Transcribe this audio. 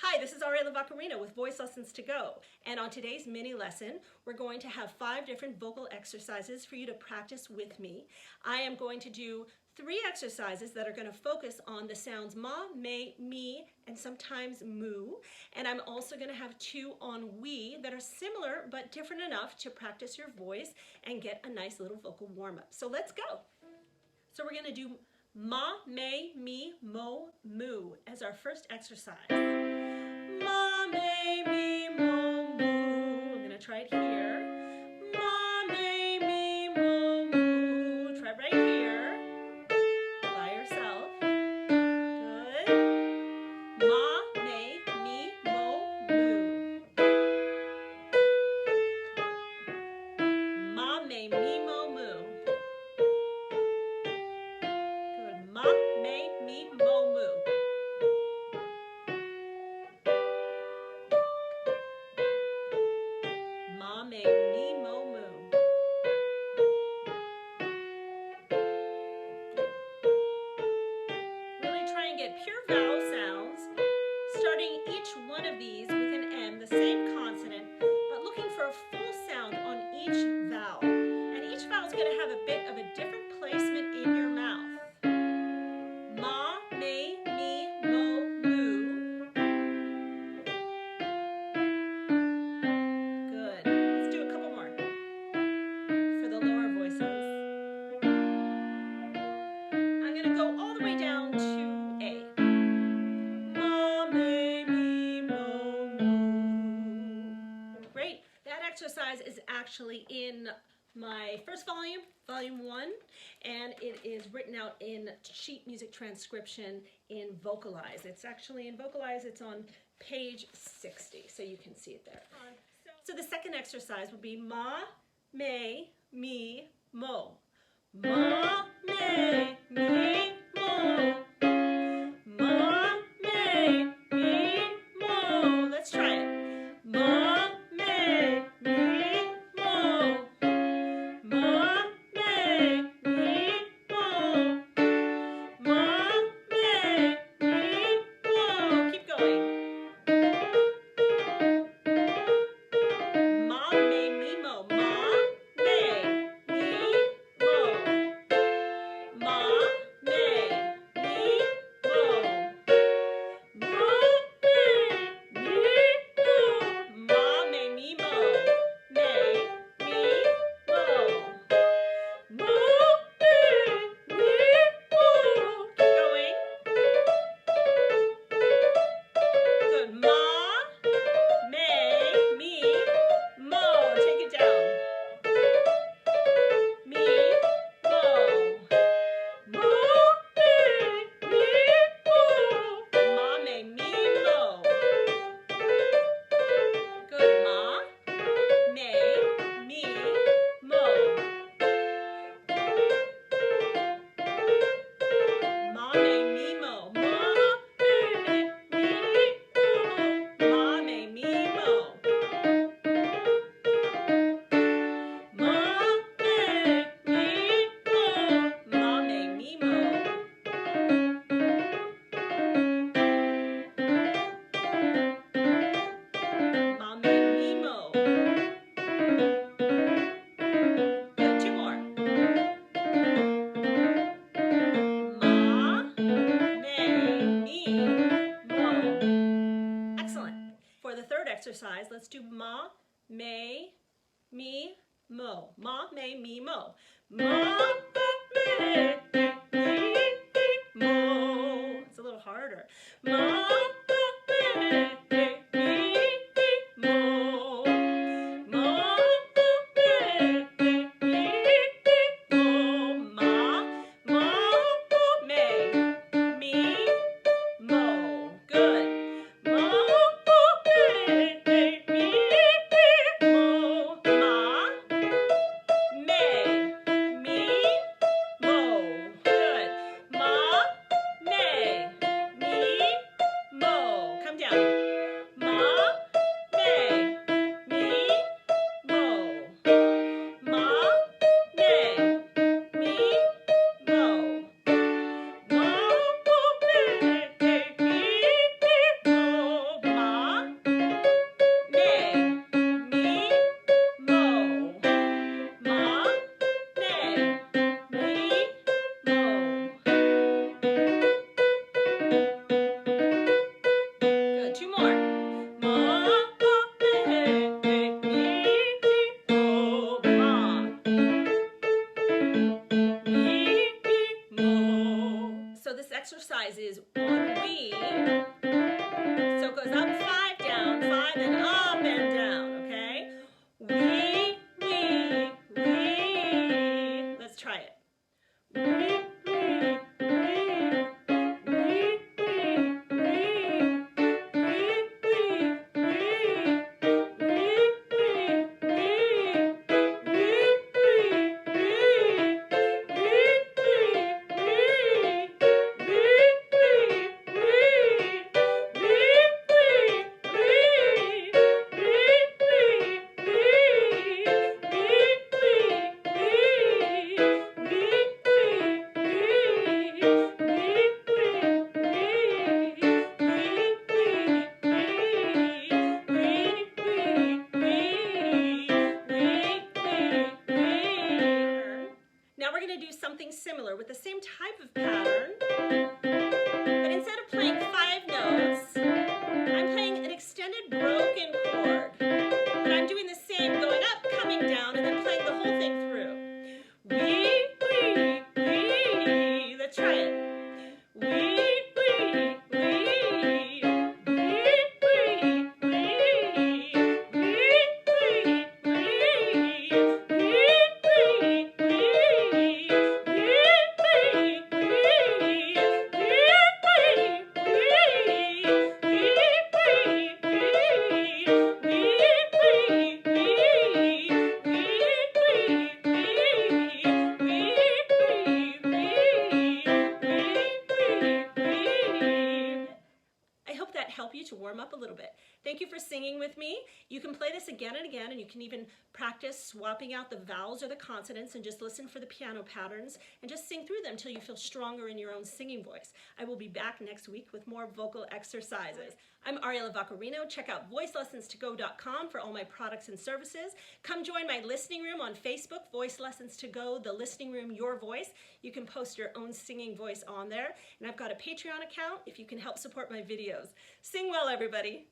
Hi, this is Ariella Vaccarino with Voice Lessons to Go, and on today's mini lesson, we're going to have 5 different vocal exercises for you to practice with me. I am going to do 3 exercises that are going to focus on the sounds ma, me, me, and sometimes moo, and I'm also going to have 2 on we that are similar but different enough to practice your voice and get a nice little vocal warm-up. So let's go. So we're going to do ma, me, me, mo, moo as our first exercise. Ma, me, me, mo, moo. I'm going to try it here. Ma, me, me, mo, moo. Try it right here. By yourself. Good. Ma, me, me, mo, moo. Ma, me, me, mo, moo. Good. Ma, me, me, mo, moo. Ma, me, me, mo, moo. Really try and get pure vowel sounds, starting each one of these with an M, the same consonant, but looking for a full sound on each vowel. And each vowel is going to have a bit of a different placement in your mouth. Ma, me, me, mo, moo. Good. Let's do a couple more for the lower voices. I'm going to go all the way down to A. Ma, me, me, mo, moo. Great. That exercise is actually in my first volume, volume 1, and it is written out in sheet music transcription in Vocalize. It's actually in Vocalize, it's on page 60, so you can see it there. So the second exercise would be ma, me, me, mo. Ma, me, me, mo. Ma, me, me, mo. Let's try it. Ma, me, me, mo. Ma, me, me, mo. Ma, me, me, mo. Keep going. Ma, me, me, mo. Ma, me, me, mo. Ma, me, me, mo. Ma, me, me, mo. Ma, me, me, mo. Me, me, mo. Ma, me, me, mo. Keep going. Good. Ma, me, me, mo. Take it down. Me, mo. Ma, me, me, mo. Ma, me, me, mo. Good. Ma, me, me, mo. Ma, me, me, mo. Ma, me, me, mo. Ma, me, me, mo. Ma, me, me, mo. Ma, me, me, mo. Ma, me, me, mo. Good. 2 more. Ma, me, me, mo. Excellent. For the third exercise, let's do ma, me, me, mo. Ma, me, me, mo. Ma, me, me, mo. It's a little harder. Ma, me, me, mo. Ma, me, me, mo. Ma, me, me, mo. Good. Ma, me, me, mo. Ma, me, me, mo. Good. Ma, me, me, mo. note goes up, 5 down, 5 and up and down, okay? We. Let's try it. Similar with the same type of pattern, but instead of playing 5 notes, I'm playing an extended broken chord. But I'm doing the same, going up, coming down, and then playing the whole thing through. We. Let's try it. Help you to warm up a little bit. Thank you for singing with me. You can play this again and again, and you can even practice swapping out the vowels or the consonants and just listen for the piano patterns and just sing through them until you feel stronger in your own singing voice. I will be back next week with more vocal exercises. I'm Ariella Vaccarino. Check out voicelessonstogo.com for all my products and services. Come join my listening room on Facebook, Voice Lessons to Go, the listening room, your voice. You can post your own singing voice on there. And I've got a Patreon account if you can help support my videos. Sing well, everybody.